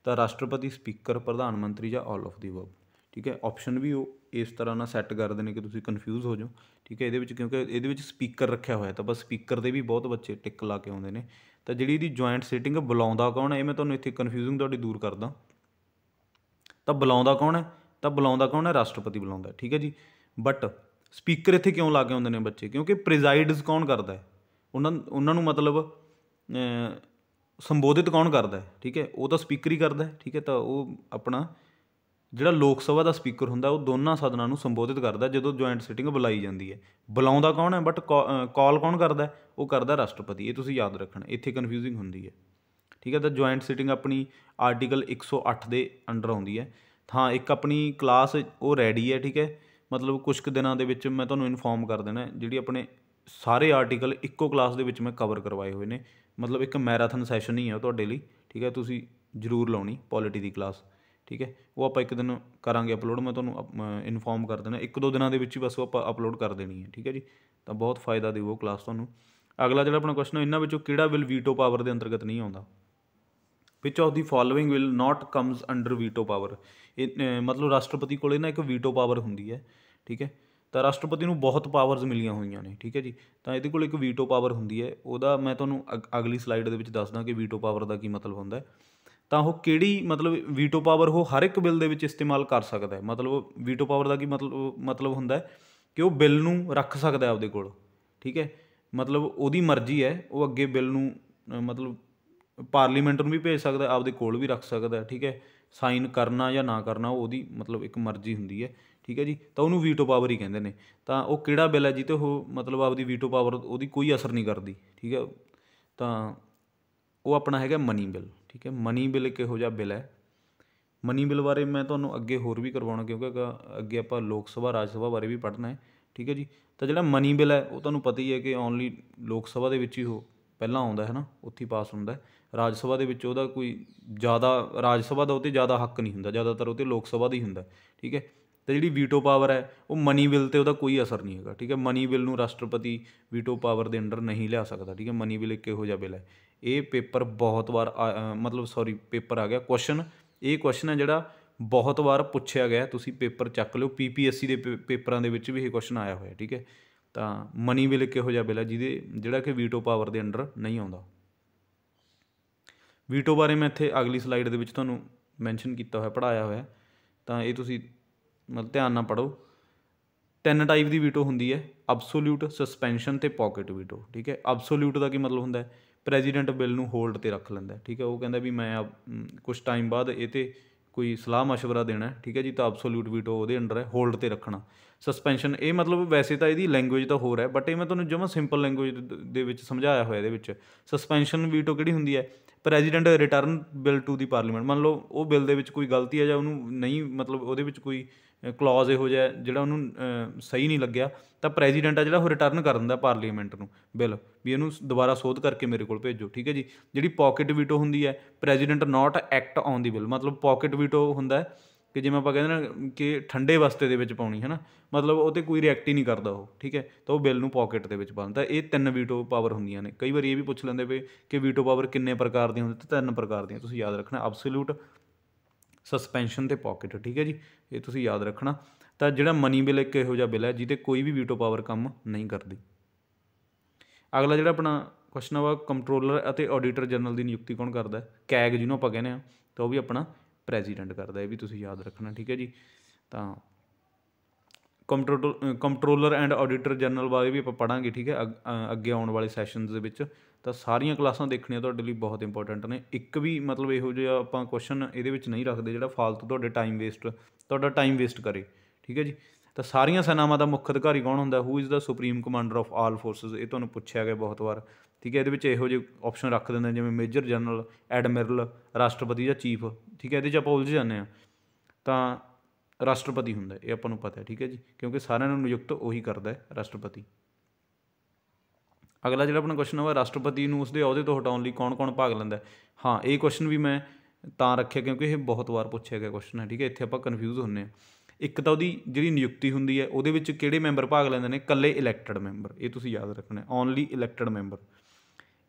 ਤਾਂ ਰਾਸ਼ਟਰਪਤੀ, ਸਪੀਕਰ, ਪ੍ਰਧਾਨ ਮੰਤਰੀ ਜਾਂ ਆਲ ਆਫ ਦੀ ਅਬਵ। ਠੀਕ ਹੈ, ਆਪਸ਼ਨ ਵੀ ਉਹ ਇਸ ਤਰ੍ਹਾਂ ਨਾਲ ਸੈੱਟ ਕਰਦੇ ਨੇ ਕਿ ਤੁਸੀਂ ਕਨਫਿਊਜ਼ ਹੋ ਜਾਓ। ਠੀਕ ਹੈ, ਇਹਦੇ ਵਿੱਚ ਕਿਉਂਕਿ ਇਹਦੇ ਵਿੱਚ ਸਪੀਕਰ ਰੱਖਿਆ ਹੋਇਆ, ਤਾਂ ਬਸ ਸਪੀਕਰ ਦੇ ਵੀ ਬਹੁਤ ਬੱਚੇ ਟਿਕ ਲਾ ਕੇ ਆਉਂਦੇ ਨੇ। ਤਾਂ ਜਿਹੜੀ ਇਹਦੀ ਜੁਆਇੰਟ ਸਿਟਿੰਗ ਬੁਲਾਉਂਦਾ ਕੌਣ ਹੈ, ਇਹ ਮੈਂ ਤੁਹਾਨੂੰ ਇੱਥੇ ਕਨਫਿਊਜ਼ਿੰਗ ਤੁਹਾਡੀ ਦੂਰ ਕਰਦਾ। ਤਾਂ ਬੁਲਾਉਂਦਾ ਕੌਣ ਹੈ, ਤਾਂ ਬੁਲਾਉਂਦਾ ਕੌਣ ਹੈ, ਰਾਸ਼ਟਰਪਤੀ ਬੁਲਾਉਂਦਾ। ਠੀਕ ਹੈ ਜੀ, ਬਟ ਸਪੀਕਰ ਇੱਥੇ ਕਿਉਂ ਲਾ ਕੇ ਆਉਂਦੇ ਨੇ ਬੱਚੇ, ਕਿਉਂਕਿ ਪ੍ਰੀਜ਼ਾਈਡਸ ਕੌਣ ਕਰਦਾ ਹੈ, ਉਹਨਾਂ ਨੂੰ ਮਤਲਬ ਸੰਬੋਧਿਤ ਕੌਣ ਕਰਦਾ ਹੈ। ਠੀਕ ਹੈ, ਉਹ ਤਾਂ ਸਪੀਕਰ ਹੀ ਕਰਦਾ ਹੈ। ਠੀਕ ਹੈ, ਤਾਂ ਉਹ ਆਪਣਾ ਜਿਹੜਾ ਲੋਕ ਸਭਾ ਦਾ ਸਪੀਕਰ ਹੁੰਦਾ ਉਹ ਦੋਨਾਂ ਸਦਨਾਂ ਨੂੰ ਸੰਬੋਧਿਤ ਕਰਦਾ ਜਦੋਂ ਜੁਆਇੰਟ ਸਿਟਿੰਗ ਬੁਲਾਈ ਜਾਂਦੀ ਹੈ। ਬੁਲਾਉਂਦਾ ਕੌਣ ਹੈ, ਬਟ ਕਾਲ ਕੌਣ ਕਰਦਾ, ਉਹ ਕਰਦਾ ਰਾਸ਼ਟਰਪਤੀ। ਇਹ ਤੁਸੀਂ ਯਾਦ ਰੱਖਣਾ, ਇੱਥੇ ਕਨਫਿਊਜ਼ਿੰਗ ਹੁੰਦੀ ਹੈ। ਠੀਕ ਹੈ, ਤਾਂ ਜੁਆਇੰਟ ਸਿਟਿੰਗ ਆਪਣੀ ਆਰਟੀਕਲ 108 ਦੇ ਅੰਡਰ ਆਉਂਦੀ ਹੈ। ਹਾਂ, ਇੱਕ ਆਪਣੀ ਕਲਾਸ ਉਹ ਰੈਡੀ ਹੈ। ਠੀਕ ਹੈ, ਮਤਲਬ ਕੁਛ ਕੁ ਦਿਨਾਂ ਦੇ ਵਿੱਚ ਮੈਂ ਤੁਹਾਨੂੰ ਇਨਫੋਰਮ ਕਰ ਦੇਣਾ, ਜਿਹੜੀ ਆਪਣੇ ਸਾਰੇ ਆਰਟੀਕਲ ਇੱਕੋ ਕਲਾਸ ਦੇ ਵਿੱਚ ਮੈਂ ਕਵਰ ਕਰਵਾਏ ਹੋਏ ਨੇ। ਮਤਲਬ ਇੱਕ ਮੈਰਾਥਨ ਸੈਸ਼ਨ ਹੀ ਹੈ ਉਹ ਤੁਹਾਡੇ ਲਈ। ਠੀਕ ਹੈ, ਤੁਸੀਂ ਜ਼ਰੂਰ ਲਾਉਣੀ ਪੋਲਿਟੀ ਦੀ ਕਲਾਸ। ਠੀਕ ਹੈ, ਉਹ ਆਪਾਂ ਇੱਕ ਦਿਨ ਕਰਾਂਗੇ ਅਪਲੋਡ, ਮੈਂ ਤੁਹਾਨੂੰ ਇਨਫੋਰਮ ਕਰ ਦੇਣਾ। 1-2 ਦਿਨਾਂ ਦੇ ਵਿੱਚ ਹੀ ਬਸ ਉਹ ਆਪਾਂ ਅਪਲੋਡ ਕਰ ਦੇਣੀ ਹੈ। ਠੀਕ ਹੈ ਜੀ, ਤਾਂ ਬਹੁਤ ਫਾਇਦਾ ਦੇਊ ਉਹ ਕਲਾਸ ਤੁਹਾਨੂੰ। ਅਗਲਾ ਜਿਹੜਾ ਆਪਣਾ ਕੁਐਸਚਨ, ਇਹਨਾਂ ਵਿੱਚੋਂ ਕਿਹੜਾ ਬਿੱਲ ਵੀਟੋ ਪਾਵਰ ਦੇ ਅੰਤਰਗਤ ਨਹੀਂ ਆਉਂਦਾ। Which of the following will not comes under veto power. ਇਹ ਮਤਲਬ ਰਾਸ਼ਟਰਪਤੀ ਕੋਲ ਨਾ ਇੱਕ ਵੀਟੋ ਪਾਵਰ ਹੁੰਦੀ ਹੈ। ਠੀਕ ਹੈ, ਤਾਂ ਰਾਸ਼ਟਰਪਤੀ ਨੂੰ ਬਹੁਤ ਪਾਵਰਸ ਮਿਲੀਆਂ ਹੋਈਆਂ ਨੇ, ਠੀਕ ਹੈ ਜੀ। ਤਾਂ ਇਹਦੇ ਕੋਲ ਇੱਕ ਵੀਟੋ ਪਾਵਰ ਹੁੰਦੀ ਹੈ, ਉਹਦਾ ਮੈਂ ਤੁਹਾਨੂੰ ਅਗਲੀ ਸਲਾਈਡ ਦੇ ਵਿੱਚ ਦੱਸਦਾ ਕਿ ਵੀਟੋ ਪਾਵਰ ਦਾ ਕੀ ਮਤਲਬ ਹੁੰਦਾ ਹੈ। ਤਾਂ ਉਹ ਕਿਹੜੀ ਮਤਲਬ ਵੀਟੋ ਪਾਵਰ ਉਹ ਹਰ ਇੱਕ ਬਿੱਲ ਦੇ ਵਿੱਚ ਇਸਤੇਮਾਲ ਕਰ ਸਕਦਾ ਹੈ। ਮਤਲਬ ਵੀਟੋ ਪਾਵਰ ਦਾ ਕੀ ਮਤਲਬ ਹੁੰਦਾ ਹੈ ਕਿ ਉਹ ਬਿੱਲ ਨੂੰ ਰੱਖ ਸਕਦਾ ਆਪਦੇ ਕੋਲ, ਠੀਕ ਹੈ। ਮਤਲਬ ਉਹਦੀ ਮਰਜ਼ੀ ਹੈ, ਉਹ ਅੱਗੇ ਬਿੱਲ ਨੂੰ ਮਤਲਬ ਪਾਰਲੀਮੈਂਟ ਨੂੰ ਵੀ ਭੇਜ ਸਕਦਾ, ਆਪਦੇ ਕੋਲ ਵੀ ਰੱਖ ਸਕਦਾ, ਠੀਕ ਹੈ। ਸਾਈਨ ਕਰਨਾ ਜਾਂ ਨਾ ਕਰਨਾ ਉਹਦੀ ਮਤਲਬ ਇੱਕ ਮਰਜ਼ੀ ਹੁੰਦੀ ਹੈ, ਠੀਕ ਹੈ ਜੀ। ਤਾਂ ਉਹਨੂੰ ਵੀਟੋ ਪਾਵਰ ਹੀ ਕਹਿੰਦੇ ਨੇ। ਤਾਂ ਉਹ ਕਿਹੜਾ ਬਿੱਲ ਹੈ ਜਿਹਤੇ ਉਹ ਮਤਲਬ ਆਪਦੀ ਵੀਟੋ ਪਾਵਰ ਉਹਦੀ ਕੋਈ ਅਸਰ ਨਹੀਂ ਕਰਦੀ, ਠੀਕ ਹੈ। ਤਾਂ ਉਹ ਆਪਣਾ ਹੈਗਾ ਮਨੀ ਬਿੱਲ, ਠੀਕ ਹੈ। ਮਨੀ ਬਿੱਲ ਇੱਕ ਇਹੋ ਜਿਹਾ ਬਿੱਲ ਹੈ। ਮਨੀ ਬਿੱਲ ਬਾਰੇ ਮੈਂ ਤੁਹਾਨੂੰ ਅੱਗੇ ਹੋਰ ਵੀ ਕਰਵਾਉਣਾ, ਕਿਉਂਕਿ ਅੱਗੇ ਆਪਾਂ ਲੋਕ ਸਭਾ ਰਾਜ ਸਭਾ ਬਾਰੇ ਵੀ ਪੜ੍ਹਨਾ ਹੈ, ਠੀਕ ਹੈ ਜੀ। ਤਾਂ ਜਿਹੜਾ ਮਨੀ ਬਿੱਲ ਹੈ ਉਹ ਤੁਹਾਨੂੰ ਪਤਾ ਹੀ ਹੈ ਕਿ ਓਨਲੀ ਲੋਕ ਸਭਾ ਦੇ ਵਿੱਚ ਹੀ ਉਹ ਪਹਿਲਾਂ ਆਉਂਦਾ ਹੈ ਨਾ, ਉੱਥੇ ਪਾਸ ਹੁੰਦਾ। ਰਾਜ ਸਭਾ ਦੇ ਵਿੱਚ ਉਹਦਾ ਕੋਈ ਜ਼ਿਆਦਾ, ਰਾਜ ਸਭਾ ਦਾ ਉਹ 'ਤੇ ਜ਼ਿਆਦਾ ਹੱਕ ਨਹੀਂ ਹੁੰਦਾ, ਜ਼ਿਆਦਾਤਰ ਉਹ 'ਤੇ ਲੋਕ ਸਭਾ ਦਾ ਹੀ ਹੁੰਦਾ, ਠੀਕ ਹੈ। ਅਤੇ ਜਿਹੜੀ ਵੀਟੋ ਪਾਵਰ ਹੈ ਉਹ ਮਨੀ ਬਿੱਲ 'ਤੇ ਉਹਦਾ ਕੋਈ ਅਸਰ ਨਹੀਂ ਹੈਗਾ, ਠੀਕ ਹੈ। ਮਨੀ ਬਿੱਲ ਨੂੰ ਰਾਸ਼ਟਰਪਤੀ ਵੀਟੋ ਪਾਵਰ ਦੇ ਅੰਡਰ ਨਹੀਂ ਲਿਆ ਸਕਦਾ, ਠੀਕ ਹੈ। ਮਨੀ ਬਿੱਲ ਇੱਕ ਇਹੋ ਜਿਹਾ ਬਿੱਲ ਹੈ। ਇਹ ਪੇਪਰ ਬਹੁਤ ਵਾਰ ਪੇਪਰ ਆ ਗਿਆ ਕੁਐਸਚਨ, ਇਹ ਕੁਐਸਚਨ ਹੈ ਜਿਹੜਾ ਬਹੁਤ ਵਾਰ ਪੁੱਛਿਆ ਗਿਆ, ਤੁਸੀਂ ਪੇਪਰ ਚੱਕ ਲਿਓ। PPSC ਦੇ ਪੇਪਰਾਂ ਦੇ ਵਿੱਚ ਵੀ ਇਹ ਕੁਐਸਚਨ ਆਇਆ ਹੋਇਆ, ਠੀਕ ਹੈ। ਤਾਂ ਮਨੀ ਬਿੱਲ ਇੱਕ ਇਹੋ ਜਿਹਾ ਬਿੱਲ ਹੈ ਜਿਹੜਾ ਕਿ ਵੀਟੋ ਪਾਵਰ ਦੇ ਅੰਡਰ ਨਹੀਂ ਆਉਂਦਾ। ਵੀਟੋ ਬਾਰੇ ਮੈਂ ਇੱਥੇ ਅਗਲੀ ਸਲਾਈਡ ਦੇ ਵਿੱਚ ਤੁਹਾਨੂੰ ਮੈਂਸ਼ਨ ਕੀਤਾ ਹੋਇਆ, ਪੜ੍ਹਾਇਆ ਹੋਇਆ। ਤਾਂ ਇਹ ਤੁਸੀਂ ਮਤਲਬ ਧਿਆਨ ਨਾਲ ਪੜ੍ਹੋ। 3 ਟਾਈਪ ਦੀ ਵੀਟੋ ਹੁੰਦੀ ਹੈ, ਅਬਸੋਲਿਊਟ, ਸਸਪੈਂਸ਼ਨ ਅਤੇ ਪੋਕਟ ਵੀਟੋ, ਠੀਕ ਹੈ। ਅਬਸੋਲਿਊਟ ਦਾ ਕੀ ਮਤਲਬ ਹੁੰਦਾ ਹੈ, ਪ੍ਰੈਜ਼ੀਡੈਂਟ ਬਿੱਲ ਨੂੰ ਹੋਲਡ 'ਤੇ ਰੱਖ ਲੈਂਦਾ, ਠੀਕ ਹੈ। ਉਹ ਕਹਿੰਦਾ ਵੀ ਮੈਂ ਕੁਛ ਟਾਈਮ ਬਾਅਦ ਇਹ 'ਤੇ ਕੋਈ ਸਲਾਹ ਮਸ਼ਵਰਾ ਦੇਣਾ, ਠੀਕ ਹੈ ਜੀ। ਤਾਂ ਅਬਸੋਲਿਊਟ ਵੀਟੋ ਉਹਦੇ ਅੰਡਰ ਹੈ, ਹੋਲਡ 'ਤੇ ਰੱਖਣਾ। ਸਸਪੈਂਸ਼ਨ ਇਹ ਮਤਲਬ ਵੈਸੇ ਤਾਂ ਇਹਦੀ ਲੈਂਗੁਏਜ ਤਾਂ ਹੋਰ ਹੈ, ਬਟ ਇਹ ਮੈਂ ਤੁਹਾਨੂੰ ਜਮਾਂ ਸਿੰਪਲ ਲੈਂਗੁਏਜ ਦੇ ਵਿੱਚ ਸਮਝਾਇਆ ਹੋਇਆ ਇਹਦੇ ਵਿੱਚ। ਸਸਪੈਂਸ਼ਨ ਵੀਟੋ ਕਿਹੜੀ ਹੁੰਦੀ ਹੈ, president return bill to the parliament. ਮੰਨ ਲਓ ਉਹ ਬਿੱਲ ਦੇ ਵਿੱਚ ਕੋਈ ਗਲਤੀ ਹੈ ਜਾਂ ਉਹਨੂੰ ਨਹੀਂ, ਮਤਲਬ ਉਹਦੇ ਵਿੱਚ ਕੋਈ ਕਲੌਜ਼ ਇਹੋ ਜਿਹਾ ਜਿਹੜਾ ਉਹਨੂੰ ਸਹੀ ਨਹੀਂ ਲੱਗਿਆ, ਤਾਂ ਪ੍ਰੈਜ਼ੀਡੈਂਟ ਆ ਜਿਹੜਾ ਉਹ ਰਿਟਰਨ ਕਰ ਦਿੰਦਾ ਪਾਰਲੀਮੈਂਟ ਨੂੰ ਬਿੱਲ, ਵੀ ਇਹਨੂੰ ਦੁਬਾਰਾ ਸੋਧ ਕਰਕੇ ਮੇਰੇ ਕੋਲ ਭੇਜੋ, ਠੀਕ ਹੈ ਜੀ। ਜਿਹੜੀ ਪੋਕਟ ਵੀਟੋ ਹੁੰਦੀ ਹੈ, president not act on the bill. ਮਤਲਬ ਪੋਕਟ ਵੀਟੋ ਹੁੰਦਾ ਕਿ ਜਿਵੇਂ ਆਪਾਂ ਕਹਿੰਦੇ ਨਾ ਕਿ ਠੰਡੇ ਬਸਤੇ ਦੇ ਵਿੱਚ ਪਾਉਣੀ ਹੈ ਨਾ, ਮਤਲਬ ਉਹ 'ਤੇ ਕੋਈ ਰਿਐਕਟ ਹੀ ਨਹੀਂ ਕਰਦਾ ਉਹ, ਠੀਕ ਹੈ। ਤਾਂ ਉਹ ਬਿੱਲ ਨੂੰ ਪੋਕਟ ਦੇ ਵਿੱਚ ਪਾ ਦਿੰਦਾ। ਇਹ 3 ਵੀਟੋ ਪਾਵਰ ਹੁੰਦੀਆਂ ਨੇ। ਕਈ ਵਾਰੀ ਇਹ ਵੀ ਪੁੱਛ ਲੈਂਦੇ ਵੀ ਕਿ ਵੀਟੋ ਪਾਵਰ ਕਿੰਨੇ ਪ੍ਰਕਾਰ ਦੀਆਂ ਹੁੰਦੀਆਂ, ਤਾਂ 3 ਪ੍ਰਕਾਰ ਦੀਆਂ ਤੁਸੀਂ ਯਾਦ ਰੱਖਣਾ, ਅਬਸੋਲਿਊਟ, ਸਸਪੈਂਸ਼ਨ ਅਤੇ ਪੋਕਟ, ਠੀਕ ਹੈ ਜੀ। ਇਹ ਤੁਸੀਂ ਯਾਦ ਰੱਖਣਾ। ਤਾਂ ਜਿਹੜਾ ਮਨੀ ਬਿੱਲ ਇੱਕ ਇਹੋ ਜਿਹਾ ਬਿੱਲ ਹੈ ਜਿਹਦੇ ਕੋਈ ਵੀ ਵੀਟੋ ਪਾਵਰ ਕੰਮ ਨਹੀਂ ਕਰਦੀ। ਅਗਲਾ ਜਿਹੜਾ ਆਪਣਾ ਕੁਐਸਚਨ ਆ, ਕੰਟਰੋਲਰ ਅਤੇ ਆਡੀਟਰ ਜਨਰਲ ਦੀ ਨਿਯੁਕਤੀ ਕੌਣ ਕਰਦਾ, ਕੈਗ ਜਿਹਨੂੰ ਆਪਾਂ ਕਹਿੰਦੇ ਹਾਂ, ਤਾਂ ਉਹ ਵੀ ਆਪਣਾ ਪ੍ਰੈਜ਼ੀਡੈਂਟ ਕਰਦਾ। ਇਹ ਵੀ ਤੁਸੀਂ ਯਾਦ ਰੱਖਣਾ, ਠੀਕ ਹੈ ਜੀ। ਤਾਂ ਕੰਟਰੋਲਰ ਐਂਡ ਆਡੀਟਰ ਜਨਰਲ ਬਾਰੇ ਵੀ ਆਪਾਂ ਪੜ੍ਹਾਂਗੇ, ਠੀਕ ਹੈ, ਅੱਗੇ ਆਉਣ ਵਾਲੇ ਸੈਸ਼ਨਸ ਦੇ ਵਿੱਚ। ਤਾਂ ਸਾਰੀਆਂ ਕਲਾਸਾਂ ਦੇਖਣੀਆਂ ਤੁਹਾਡੇ ਲਈ ਬਹੁਤ ਇੰਪੋਰਟੈਂਟ ਨੇ। ਇੱਕ ਵੀ ਮਤਲਬ ਇਹੋ ਜਿਹਾ ਆਪਾਂ ਕੁਐਸਚਨ ਇਹਦੇ ਵਿੱਚ ਨਹੀਂ ਰੱਖਦੇ ਜਿਹੜਾ ਫਾਲਤੂ ਤੁਹਾਡਾ ਟਾਈਮ ਵੇਸਟ ਕਰੇ, ਠੀਕ ਹੈ ਜੀ। ਤਾਂ ਸਾਰੀਆਂ ਸੈਨਾਵਾਂ ਦਾ ਮੁੱਖ ਅਧਿਕਾਰੀ ਕੌਣ ਹੁੰਦਾ, who is the supreme commander of all forces. ਇਹ ਤੁਹਾਨੂੰ ਪੁੱਛਿਆ ਗਿਆ ਬਹੁਤ ਵਾਰ, ਠੀਕ ਹੈ। ਇਹਦੇ ਵਿੱਚ ਇਹੋ ਜਿਹੇ ਆਪਸ਼ਨ ਰੱਖ ਦਿੰਦੇ ਜਿਵੇਂ ਮੇਜਰ ਜਨਰਲ, ਐਡਮਿਰਲ, ਰਾਸ਼ਟਰਪਤੀ ਜਾਂ ਚੀਫ, ਠੀਕ ਹੈ। ਇਹਦੇ 'ਚ ਆਪਾਂ ਉਲਝ ਜਾਂਦੇ ਹਾਂ। ਤਾਂ ਰਾਸ਼ਟਰਪਤੀ ਹੁੰਦਾ, ਇਹ ਆਪਾਂ ਨੂੰ ਪਤਾ, ਠੀਕ ਹੈ ਜੀ, ਕਿਉਂਕਿ ਸਾਰਿਆਂ ਨੂੰ ਨਿਯੁਕਤ ਉਹੀ ਕਰਦਾ ਹੈ, ਰਾਸ਼ਟਰਪਤੀ। ਅਗਲਾ ਜਿਹੜਾ ਆਪਣਾ ਕੁਐਸਚਨ ਹੈ, ਰਾਸ਼ਟਰਪਤੀ ਨੂੰ ਉਸਦੇ ਅਹੁਦੇ ਤੋਂ ਹਟਾਉਣ ਲਈ ਕੌਣ ਕੌਣ ਭਾਗ ਲੈਂਦਾ। ਹਾਂ, ਇਹ ਕੁਐਸਚਨ ਵੀ ਮੈਂ ਤਾਂ ਰੱਖਿਆ ਕਿਉਂਕਿ ਇਹ ਬਹੁਤ ਵਾਰ ਪੁੱਛਿਆ ਗਿਆ ਕੁਐਸਚਨ ਹੈ, ਠੀਕ ਹੈ। ਇੱਥੇ ਆਪਾਂ ਕਨਫਿਊਜ਼ ਹੁੰਦੇ ਹਾਂ। ਇੱਕ ਤਾਂ ਉਹਦੀ ਜਿਹੜੀ ਨਿਯੁਕਤੀ ਹੁੰਦੀ ਹੈ ਉਹਦੇ ਵਿੱਚ ਕਿਹੜੇ ਮੈਂਬਰ ਭਾਗ ਲੈਂਦੇ ਨੇ, ਇਕੱਲੇ ਇਲੈਕਟਡ ਮੈਂਬਰ, ਇਹ ਤੁਸੀਂ ਯਾਦ ਰੱਖਣਾ, ਓਨਲੀ ਇਲੈਕਟਡ ਮੈਂਬਰ।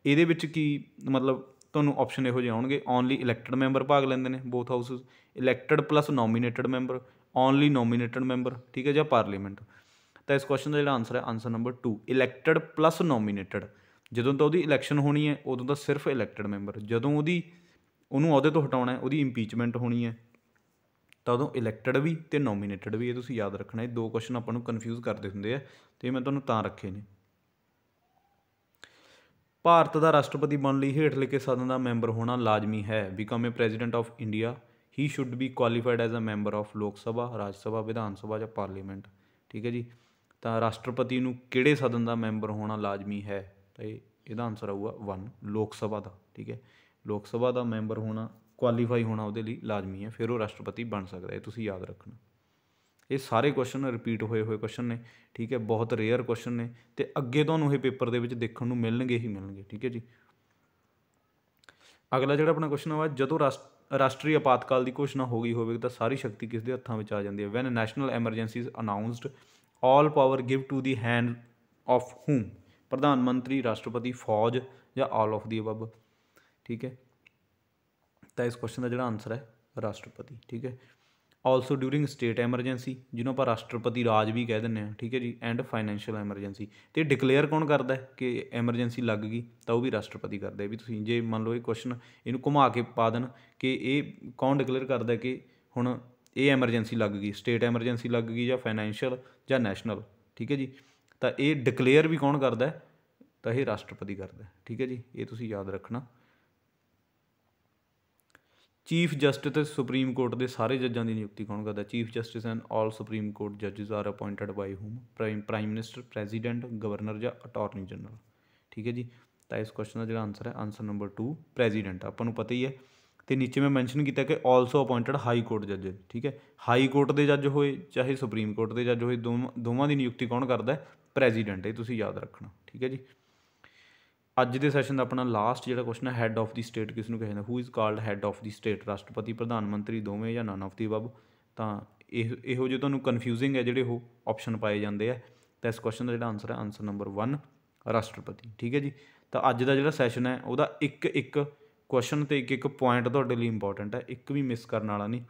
ਇਹਦੇ ਵਿੱਚ ਕੀ ਮਤਲਬ ਤੁਹਾਨੂੰ ਆਪਸ਼ਨ ਇਹੋ ਜਿਹੇ ਆਉਣਗੇ, ਓਨਲੀ ਇਲੈਕਟਡ ਮੈਂਬਰ ਭਾਗ ਲੈਂਦੇ ਨੇ both houses, elected plus nominated member, only nominated member, ਠੀਕ ਹੈ, ਜਾਂ ਪਾਰਲੀਮੈਂਟ। ਤਾਂ ਇਸ ਕੁਐਸਚਨ ਦਾ ਜਿਹੜਾ ਆਨਸਰ ਹੈ, answer number 2, elected plus nominated. ਜਦੋਂ ਤਾਂ ਉਹਦੀ ਇਲੈਕਸ਼ਨ ਹੋਣੀ ਹੈ ਉਦੋਂ ਤਾਂ ਸਿਰਫ ਇਲੈਕਟਡ ਮੈਂਬਰ, ਜਦੋਂ ਉਹਨੂੰ ਅਹੁਦੇ ਤੋਂ ਹਟਾਉਣਾ ਹੈ, ਉਹਦੀ ਇੰਪੀਚਮੈਂਟ ਹੋਣੀ ਹੈ, ਤਾਂ ਉਦੋਂ ਇਲੈਕਟਡ ਵੀ ਅਤੇ ਨੋਮੀਨੇਟਡ ਵੀ। ਇਹ ਤੁਸੀਂ ਯਾਦ ਰੱਖਣਾ। ਇਹ 2 ਕੁਐਸਚਨ ਆਪਾਂ ਨੂੰ ਕਨਫਿਊਜ਼ ਕਰਦੇ ਹੁੰਦੇ ਆ, ਅਤੇ ਮੈਂ ਤੁਹਾਨੂੰ ਤਾਂ ਰੱਖੇ ਨੇ। ਭਾਰਤ ਦਾ ਰਾਸ਼ਟਰਪਤੀ ਬਣਨ ਲਈ ਹੇਠ ਲਿਖੇ ਸਦਨ ਦਾ ਮੈਂਬਰ ਹੋਣਾ ਲਾਜ਼ਮੀ ਹੈ। Become a president of India, he should be qualified as a member of Lok Sabha, ਰਾਜ ਸਭਾ, ਵਿਧਾਨ ਸਭਾ ਜਾਂ ਪਾਰਲੀਮੈਂਟ, ਠੀਕ ਹੈ ਜੀ। ਤਾਂ ਰਾਸ਼ਟਰਪਤੀ ਨੂੰ ਕਿਹੜੇ ਸਦਨ ਦਾ ਮੈਂਬਰ ਹੋਣਾ ਲਾਜ਼ਮੀ ਹੈ, ਤਾਂ ਇਹਦਾ ਆਨਸਰ ਆਊਗਾ 1, ਲੋਕ ਸਭਾ ਦਾ, ਠੀਕ ਹੈ। ਲੋਕ ਸਭਾ ਦਾ ਮੈਂਬਰ ਹੋਣਾ, ਕੁਆਲੀਫਾਈ ਹੋਣਾ ਉਹਦੇ ਲਈ ਲਾਜ਼ਮੀ ਹੈ, ਫਿਰ ਉਹ ਰਾਸ਼ਟਰਪਤੀ ਬਣ ਸਕਦਾ। ਇਹ ਤੁਸੀਂ ਯਾਦ ਰੱਖਣਾ। ਇਹ ਸਾਰੇ ਕੁਐਸਚਨ ਰਿਪੀਟ ਹੋਏ ਕੁਐਸਚਨ ਨੇ, ਠੀਕ ਹੈ, ਬਹੁਤ ਰੇਅਰ ਕੁਐਸਚਨ ਨੇ, ਅਤੇ ਅੱਗੇ ਤੁਹਾਨੂੰ ਇਹ ਪੇਪਰ ਦੇ ਵਿੱਚ ਦੇਖਣ ਨੂੰ ਮਿਲਣਗੇ ਹੀ ਮਿਲਣਗੇ, ਠੀਕ ਹੈ ਜੀ। ਅਗਲਾ ਜਿਹੜਾ ਆਪਣਾ ਕੁਐਸਚਨ ਆ, ਜਦੋਂ ਰਾਸ਼ਟਰੀ ਆਪਾਤਕਾਲ ਦੀ ਘੋਸ਼ਣਾ ਹੋ ਗਈ ਹੋਵੇਗੀ ਤਾਂ ਸਾਰੀ ਸ਼ਕਤੀ ਕਿਸ ਦੇ ਹੱਥਾਂ ਵਿੱਚ ਆ ਜਾਂਦੀ ਹੈ। When national emergency is announced, all power give to the hand of whom, ਪ੍ਰਧਾਨ ਮੰਤਰੀ, ਰਾਸ਼ਟਰਪਤੀ, ਫੌਜ ਜਾਂ ਆਲ ਆਫ ਦੀ ਅਬਵ, ਠੀਕ ਹੈ। ਤਾਂ ਇਸ ਕੁਐਸਚਨ ਦਾ ਜਿਹੜਾ ਆਨਸਰ ਹੈ ਰਾਸ਼ਟਰਪਤੀ, ਠੀਕ ਹੈ। ਆਲਸੋ ਡਿਊਰਿੰਗ ਸਟੇਟ ਐਮਰਜੈਂਸੀ, ਜਿਹਨੂੰ ਆਪਾਂ ਰਾਸ਼ਟਰਪਤੀ ਰਾਜ ਵੀ ਕਹਿ ਦਿੰਦੇ ਹਾਂ, ਠੀਕ ਹੈ ਜੀ, ਐਂਡ ਫਾਈਨੈਂਸ਼ੀਅਲ ਐਮਰਜੈਂਸੀ। ਅਤੇ ਡਿਕਲੇਅਰ ਕੌਣ ਕਰਦਾ ਹੈ ਕਿ ਐਮਰਜੈਂਸੀ ਲੱਗ ਗਈ, ਤਾਂ ਉਹ ਵੀ ਰਾਸ਼ਟਰਪਤੀ ਕਰਦਾ ਹੈ। ਵੀ ਤੁਸੀਂ ਜੇ ਮੰਨ ਲਓ ਇਹ ਕੁਐਸਚਨ ਇਹਨੂੰ ਘੁਮਾ ਕੇ ਪਾ ਦੇਣ ਕਿ ਇਹ ਕੌਣ ਡਿਕਲੇਅਰ ਕਰਦਾ ਕਿ ਹੁਣ ਇਹ ਐਮਰਜੈਂਸੀ ਲੱਗ ਗਈ, ਸਟੇਟ ਐਮਰਜੈਂਸੀ ਲੱਗ ਗਈ ਜਾਂ ਫਾਈਨੈਂਸ਼ੀਅਲ ਜਾਂ ਨੈਸ਼ਨਲ, ਠੀਕ ਹੈ ਜੀ, ਤਾਂ ਇਹ ਡਿਕਲੇਅਰ ਵੀ ਕੌਣ ਕਰਦਾ ਹੈ, ਤਾਂ ਇਹ ਰਾਸ਼ਟਰਪਤੀ ਕਰਦਾ, ਠੀਕ ਹੈ ਜੀ, ਇਹ ਤੁਸੀਂ ਯਾਦ ਰੱਖਣਾ। ਚੀਫ ਜਸਟਿਸ ਤੇ ਸੁਪਰੀਮ ਕੋਰਟ ਦੇ ਸਾਰੇ ਜੱਜਾਂ ਦੀ ਨਿਯੁਕਤੀ ਕੌਣ ਕਰਦਾ? Chief justice and all supreme court ਜੱਜਿਸ are appointed by whom? Prime minister, president, governor ਜਾਂ ਅਟਾਰਨੀ ਜਨਰਲ, ਠੀਕ ਹੈ ਜੀ। ਤਾਂ ਇਸ ਕੁਐਸਚਨ ਦਾ ਜਿਹੜਾ ਆਨਸਰ ਹੈ, ਆਨਸਰ ਨੰਬਰ 2 ਪ੍ਰੈਜ਼ੀਡੈਂਟ, ਆਪਾਂ ਨੂੰ ਪਤਾ ਹੀ ਹੈ। ਅਤੇ ਨੀਚੇ ਮੈਂ ਮੈਂਸ਼ਨ ਕੀਤਾ ਕਿ ਆਲਸੋ ਅਪੋਇੰਟਡ ਹਾਈ ਕੋਰਟ ਜੱਜ, ਠੀਕ ਹੈ, ਹਾਈ ਕੋਰਟ ਦੇ ਜੱਜ ਹੋਏ ਚਾਹੇ ਸੁਪਰੀਮ ਕੋਰਟ ਦੇ ਜੱਜ ਹੋਏ, ਦੋਵਾਂ ਦੀ ਨਿਯੁਕਤੀ ਕੌਣ ਕਰਦਾ? ਪ੍ਰੈਜ਼ੀਡੈਂਟ, ਇਹ ਤੁਸੀਂ ਯਾਦ ਰੱਖਣਾ, ਠੀਕ ਹੈ ਜੀ। ਅੱਜ ਦੇ ਸੈਸ਼ਨ ਦਾ ਆਪਣਾ ਲਾਸਟ ਜਿਹੜਾ ਕੁਐਸਚਨ ਹੈ, ਹੈੱਡ ਆਫ ਦੀ ਸਟੇਟ ਕਿਸ ਨੂੰ ਕਿਹਾ ਜਾਂਦਾ? Who is called head of the state? ਰਾਸ਼ਟਰਪਤੀ, ਪ੍ਰਧਾਨ ਮੰਤਰੀ, ਦੋਵੇਂ ਜਾਂ ਨਨ ਆਫ ਦੀ ਅਬਵ? ਤਾਂ ਇਹੋ ਜਿਹੇ ਤੁਹਾਨੂੰ ਕਨਫਿਊਜ਼ਿੰਗ ਹੈ ਜਿਹੜੇ ਉਹ ਆਪਸ਼ਨ ਪਾਏ ਜਾਂਦੇ ਆ। ਤਾਂ ਇਸ ਕੁਐਸਚਨ ਦਾ ਜਿਹੜਾ ਆਨਸਰ ਹੈ, ਆਨਸਰ ਨੰਬਰ 1 ਰਾਸ਼ਟਰਪਤੀ, ਠੀਕ ਹੈ ਜੀ। ਤਾਂ ਅੱਜ ਦਾ ਜਿਹੜਾ ਸੈਸ਼ਨ ਹੈ ਉਹਦਾ ਇੱਕ ਕੁਐਸਚਨ ਅਤੇ ਇੱਕ ਪੁਆਇੰਟ ਤੁਹਾਡੇ ਲਈ ਇੰਪੋਰਟੈਂਟ ਹੈ, ਇੱਕ ਵੀ ਮਿਸ ਕਰਨ ਵਾਲਾ ਨਹੀਂ।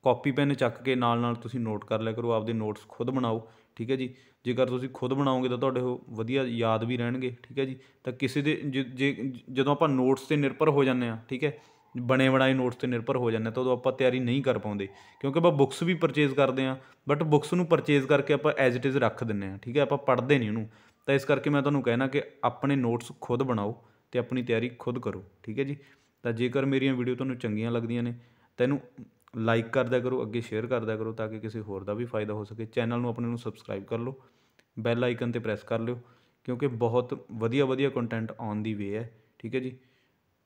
ਕਾਪੀ ਪੈਨ ਚੱਕ ਕੇ ਨਾਲ ਤੁਸੀਂ ਨੋਟ ਕਰ ਲਿਆ ਕਰੋ, ਆਪਦੇ ਨੋਟਸ ਖੁਦ ਬਣਾਓ, ਠੀਕ ਹੈ ਜੀ। ਜੇਕਰ ਤੁਸੀਂ ਖੁਦ ਬਣਾਓਗੇ ਤਾਂ ਤੁਹਾਡੇ ਉਹ ਵਧੀਆ ਯਾਦ ਵੀ ਰਹਿਣਗੇ, ਠੀਕ ਹੈ ਜੀ। ਤਾਂ ਕਿਸੇ ਦੇ ਜਦੋਂ ਆਪਾਂ ਨੋਟਸ 'ਤੇ ਨਿਰਭਰ ਹੋ ਜਾਂਦੇ ਹਾਂ, ਠੀਕ ਹੈ, ਬਣੇ ਬਣਾਏ ਨੋਟਸ 'ਤੇ ਨਿਰਭਰ ਹੋ ਜਾਂਦੇ ਹਾਂ, ਤਾਂ ਉਦੋਂ ਆਪਾਂ ਤਿਆਰੀ ਨਹੀਂ ਕਰ ਪਾਉਂਦੇ, ਕਿਉਂਕਿ ਆਪਾਂ ਬੁੱਕਸ ਵੀ ਪਰਚੇਜ਼ ਕਰਦੇ ਹਾਂ, ਬਟ ਬੁੱਕਸ ਨੂੰ ਪਰਚੇਜ਼ ਕਰਕੇ ਆਪਾਂ ਐਜ਼ ਇਟ ਇਜ਼ ਰੱਖ ਦਿੰਦੇ ਹਾਂ, ਠੀਕ ਹੈ, ਆਪਾਂ ਪੜ੍ਹਦੇ ਨਹੀਂ ਉਹਨੂੰ। ਤਾਂ ਇਸ ਕਰਕੇ ਮੈਂ ਤੁਹਾਨੂੰ ਕਹਿਣਾ ਕਿ ਆਪਣੇ ਨੋਟਸ ਖੁਦ ਬਣਾਓ ਅਤੇ ਆਪਣੀ ਤਿਆਰੀ ਖੁਦ ਕਰੋ, ਠੀਕ ਹੈ ਜੀ। ਤਾਂ ਜੇਕਰ ਮੇਰੀਆਂ ਵੀਡੀਓ ਤੁਹਾਨੂੰ ਚੰਗੀਆਂ ਲੱਗਦੀਆਂ ਨੇ ਤਾਂ ਇਹਨੂੰ ਲਾਈਕ ਕਰ ਦਿਆ ਕਰੋ, ਅੱਗੇ ਸ਼ੇਅਰ ਕਰ ਦਿਆ ਕਰੋ, ਤਾਂ ਕਿ ਕਿਸੇ ਹੋਰ ਦਾ ਵੀ ਫਾਇਦਾ ਹੋ ਸਕੇ। ਚੈਨਲ ਨੂੰ ਆਪਣੇ ਨੂੰ ਸਬਸਕ੍ਰਾਈਬ ਕਰ ਲਓ, ਬੈਲ ਆਈਕਨ 'ਤੇ ਪ੍ਰੈਸ ਕਰ ਲਿਓ, ਕਿਉਂਕਿ ਬਹੁਤ ਵਧੀਆ ਕੰਟੈਂਟ ਆਉਣ ਦੀ ਵੇ ਹੈ, ਠੀਕ ਹੈ ਜੀ।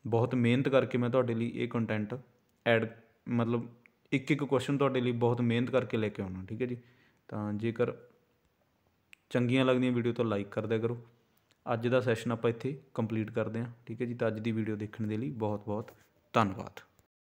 ਬਹੁਤ ਮਿਹਨਤ ਕਰਕੇ ਮੈਂ ਤੁਹਾਡੇ ਲਈ ਇਹ ਕੰਟੈਂਟ ਮਤਲਬ ਇੱਕ ਕੁਐਸਚਨ ਤੁਹਾਡੇ ਲਈ ਬਹੁਤ ਮਿਹਨਤ ਕਰਕੇ ਲੈ ਕੇ ਆਉਣਾ, ਠੀਕ ਹੈ ਜੀ। ਤਾਂ ਜੇਕਰ ਚੰਗੀਆਂ ਲੱਗਦੀਆਂ ਵੀਡੀਓ ਤਾਂ ਲਾਈਕ ਕਰ ਦਿਆ ਕਰੋ। ਅੱਜ ਦਾ ਸੈਸ਼ਨ ਆਪਾਂ ਇੱਥੇ ਕੰਪਲੀਟ ਕਰਦੇ ਹਾਂ, ਠੀਕ ਹੈ ਜੀ। ਤਾਂ ਅੱਜ ਦੀ ਵੀਡੀਓ ਦੇਖਣ ਦੇ ਲਈ ਬਹੁਤ ਧੰਨਵਾਦ।